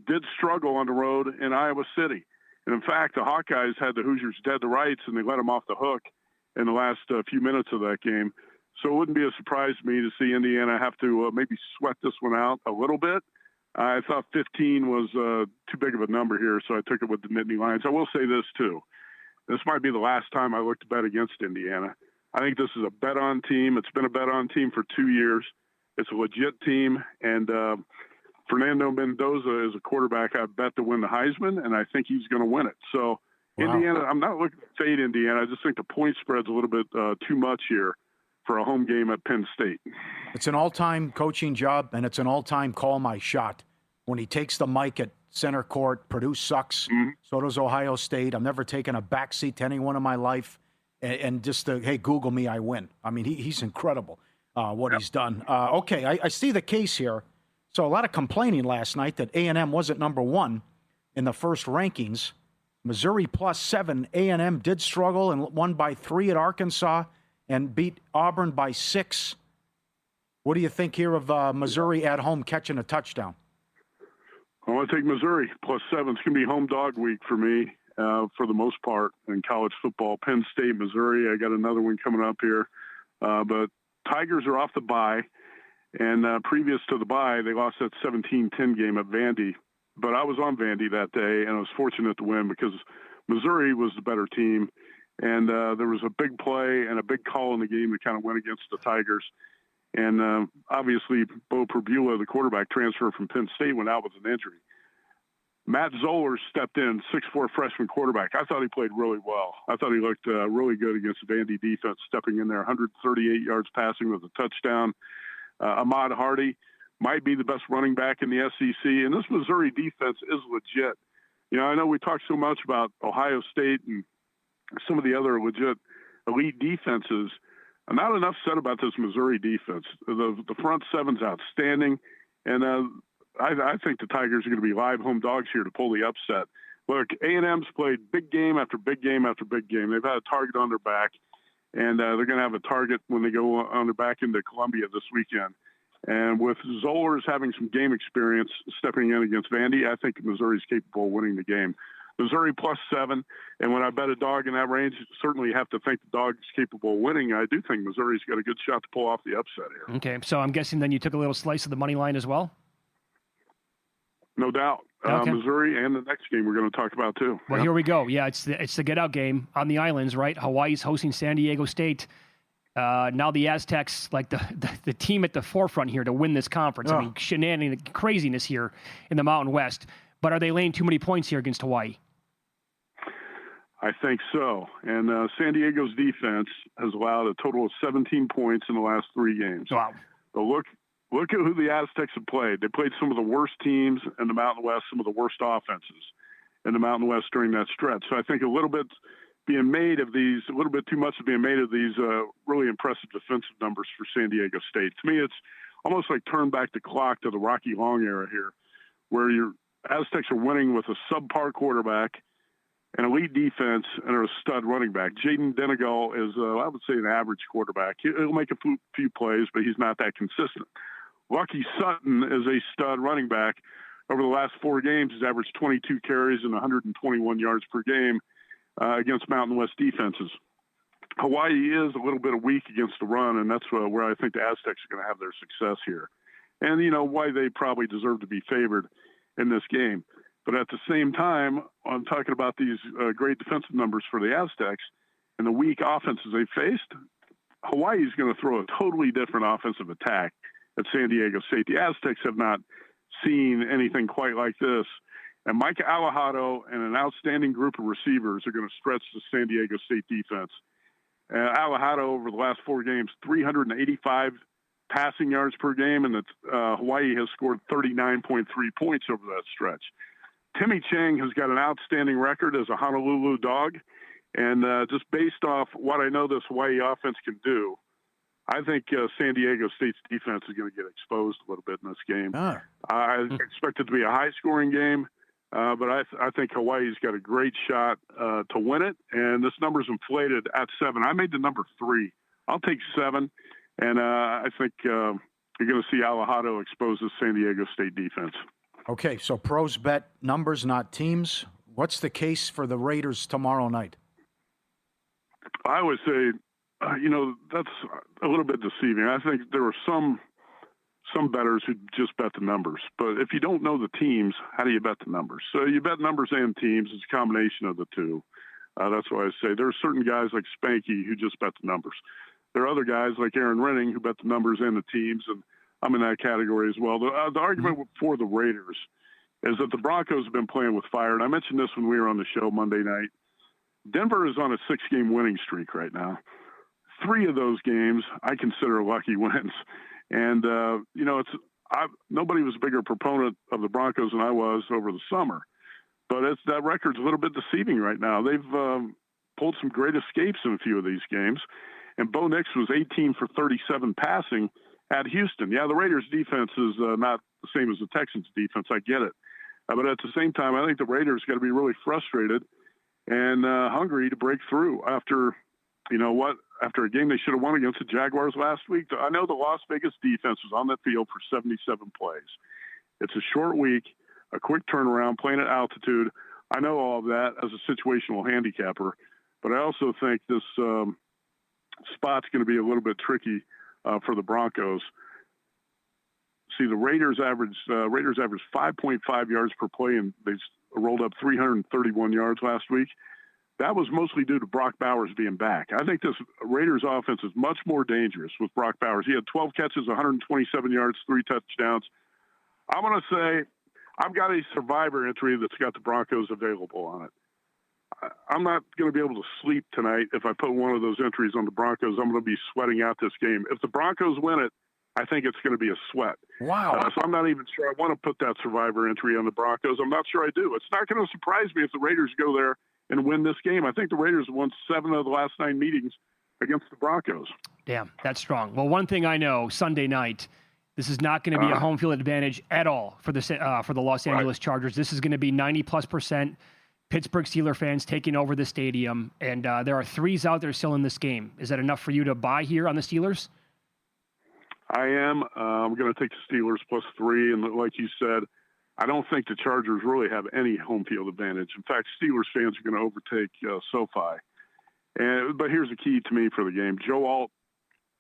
did struggle on the road in Iowa City. And in fact, the Hawkeyes had the Hoosiers dead to rights, and they let them off the hook in the last few minutes of that game. So it wouldn't be a surprise to me to see Indiana have to maybe sweat this one out a little bit. I thought 15 was too big of a number here, so I took it with the Nittany Lions. I will say this, too. This might be the last time I look to bet against Indiana. I think this is a bet-on team. It's been a bet-on team for 2 years. It's a legit team, and Fernando Mendoza is a quarterback I bet to win the Heisman, and I think he's going to win it. So Indiana, I'm not looking to fade Indiana. I just think the point spread's a little bit too much here for a home game at Penn State. It's an all-time coaching job, and it's an all-time call my shot. When he takes the mic at center court, Purdue sucks, so does Ohio State. I've never taken a backseat to anyone in my life, and just, hey, Google me, I win. I mean, he's incredible. What he's done. Okay, I see the case here. So a lot of complaining last night that A&M wasn't number 1 in the first rankings. Missouri +7. A&M did struggle and won by 3 at Arkansas and beat Auburn by 6. What do you think here of Missouri at home catching a touchdown? I want to take Missouri +7. It's going to be home dog week for me for the most part in college football. Penn State, Missouri. I got another one coming up here. But Tigers are off the bye, and previous to the bye, they lost that 17-10 game at Vandy. But I was on Vandy that day, and I was fortunate to win because Missouri was the better team, and there was a big play and a big call in the game that kind of went against the Tigers. And obviously, Bo Perbula, the quarterback transfer from Penn State, went out with an injury. Matt Zoller stepped in, 6'4" freshman quarterback. I thought he played really well. I thought he looked really good against the Vandy defense, stepping in there, 138 yards passing with a touchdown. Ahmad Hardy might be the best running back in the SEC, and this Missouri defense is legit. You know, I know we talk so much about Ohio State and some of the other legit elite defenses. Not enough said about this Missouri defense. The front seven's outstanding, and I think the Tigers are going to be live home dogs here to pull the upset. Look, A&M's played big game after big game after big game. They've had a target on their back, and they're going to have a target when they go on their back into Columbia this weekend. And with Zollers having some game experience stepping in against Vandy, I think Missouri's capable of winning the game. Missouri +7, and when I bet a dog in that range, certainly you have to think the dog is capable of winning. I do think Missouri's got a good shot to pull off the upset here. Okay, so I'm guessing then you took a little slice of the money line as well? No doubt. Okay. Missouri and the next game we're going to talk about too. Well, Here we go. Yeah, it's the get-out game on the islands, right? Hawaii's hosting San Diego State. Now the Aztecs, like the team at the forefront here to win this conference. I mean, shenanigans, craziness here in the Mountain West. But are they laying too many points here against Hawaii? I think so. And San Diego's defense has allowed a total of 17 points in the last 3 games. Wow. But look at who the Aztecs have played. They played some of the worst teams in the Mountain West, some of the worst offenses in the Mountain West during that stretch. So I think a little bit too much is being made of these really impressive defensive numbers for San Diego State. To me, it's almost like turn back the clock to the Rocky Long era here, where your Aztecs are winning with a subpar quarterback, an elite defense, and a stud running back. Jaden Denegal is, I would say, an average quarterback. He'll make a few plays, but he's not that consistent. Lucky Sutton is a stud running back. Over the last 4 games, he's averaged 22 carries and 121 yards per game against Mountain West defenses. Hawaii is a little bit weak against the run, and that's where I think the Aztecs are going to have their success here. And, why they probably deserve to be favored in this game. But at the same time, I'm talking about these great defensive numbers for the Aztecs and the weak offenses they faced. Hawaii is going to throw a totally different offensive attack at San Diego State. The Aztecs have not seen anything quite like this. And Micah Alejado and an outstanding group of receivers are going to stretch the San Diego State defense. Alejado, over the last 4 games, 385 passing yards per game, and Hawaii has scored 39.3 points over that stretch. Timmy Chang has got an outstanding record as a Honolulu Dog, and just based off what I know this Hawaii offense can do, I think San Diego State's defense is going to get exposed a little bit in this game. I expect it to be a high-scoring game, but I think Hawaii's got a great shot to win it, and this number's inflated at 7. I made the number 3. I'll take 7, and I think you're going to see Alejado expose the San Diego State defense. Okay, so pros bet numbers, not teams. What's the case for the Raiders tomorrow night? I would say, that's a little bit deceiving. I think there are some bettors who just bet the numbers. But if you don't know the teams, how do you bet the numbers? So you bet numbers and teams. It's a combination of the two. That's why I say there are certain guys like Spanky who just bet the numbers. There are other guys like Aaron Renning who bet the numbers and the teams, and I'm in that category as well. The argument for the Raiders is that the Broncos have been playing with fire, and I mentioned this when we were on the show Monday night. Denver is on a 6-game winning streak right now. 3 of those games I consider lucky wins. And, nobody was a bigger proponent of the Broncos than I was over the summer. But that record's a little bit deceiving right now. They've pulled some great escapes in a few of these games. And Bo Nix was 18 for 37 passing at Houston. Yeah, the Raiders' defense is not the same as the Texans' defense. I get it. But at the same time, I think the Raiders got to be really frustrated and hungry to break through after, after a game they should have won against the Jaguars last week. I know the Las Vegas defense was on that field for 77 plays. It's a short week, a quick turnaround, playing at altitude. I know all of that as a situational handicapper, but I also think this spot's going to be a little bit tricky for the Broncos. See, the Raiders averaged 5.5 yards per play, and they rolled up 331 yards last week. That was mostly due to Brock Bowers being back. I think this Raiders offense is much more dangerous with Brock Bowers. He had 12 catches, 127 yards, 3 touchdowns. I'm going to say I've got a survivor entry that's got the Broncos available on it. I'm not going to be able to sleep tonight if I put one of those entries on the Broncos. I'm going to be sweating out this game. If the Broncos win it, I think it's going to be a sweat. Wow. So I'm not even sure I want to put that survivor entry on the Broncos. I'm not sure I do. It's not going to surprise me if the Raiders go there and win this game. I think the Raiders won 7 of the last 9 meetings against the Broncos. Damn, that's strong. Well, one thing I know, Sunday night, this is not going to be a home field advantage at all for the Los Angeles Chargers. This is going to be 90+% Pittsburgh Steelers fans taking over the stadium, and there are 3s out there still in this game. Is that enough for you to buy here on the Steelers? I am. I'm going to take the Steelers +3, and like you said, I don't think the Chargers really have any home field advantage. In fact, Steelers fans are going to overtake SoFi. But here's the key to me for the game. Joe Alt,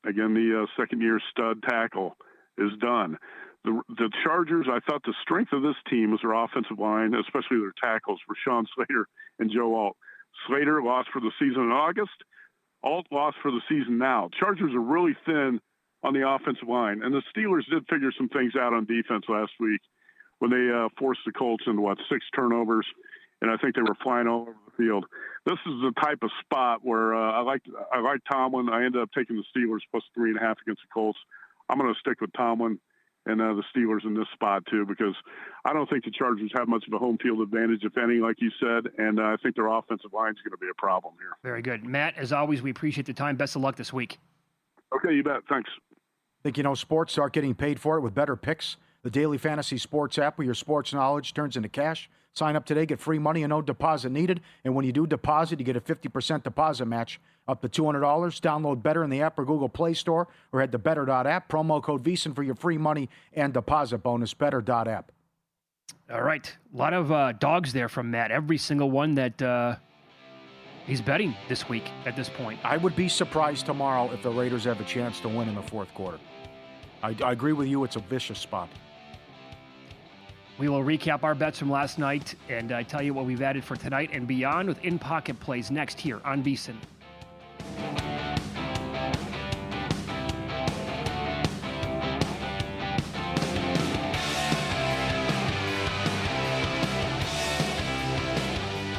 again, the second-year stud tackle, is done. The Chargers, I thought the strength of this team was their offensive line, especially their tackles, Rashawn Slater and Joe Alt. Slater lost for the season in August. Alt lost for the season now. Chargers are really thin on the offensive line, and the Steelers did figure some things out on defense last week when they forced the Colts into, 6 turnovers, and I think they were flying all over the field. This is the type of spot where I like Tomlin. I ended up taking the Steelers +3.5 against the Colts. I'm going to stick with Tomlin and the Steelers in this spot, too, because I don't think the Chargers have much of a home field advantage, if any, like you said, and I think their offensive line is going to be a problem here. Very good. Matt, as always, we appreciate the time. Best of luck this week. Okay, you bet. Thanks. Think sports start getting paid for it with Better Picks, the daily fantasy sports app where your sports knowledge turns into cash Sign up today, get free money and no deposit needed. And when you do deposit, you get a 50% deposit match up to $200. Download Better in the app or Google Play Store or head to better.app. Promo code VSiN for your free money and deposit bonus. Better.app. All right. A lot of dogs there from Matt. Every single one that he's betting this week at this point. I would be surprised tomorrow if the Raiders have a chance to win in the fourth quarter. I agree with you. It's a vicious spot. We will recap our bets from last night and tell you what we've added for tonight and beyond with In-Pocket Plays next here on VSiN.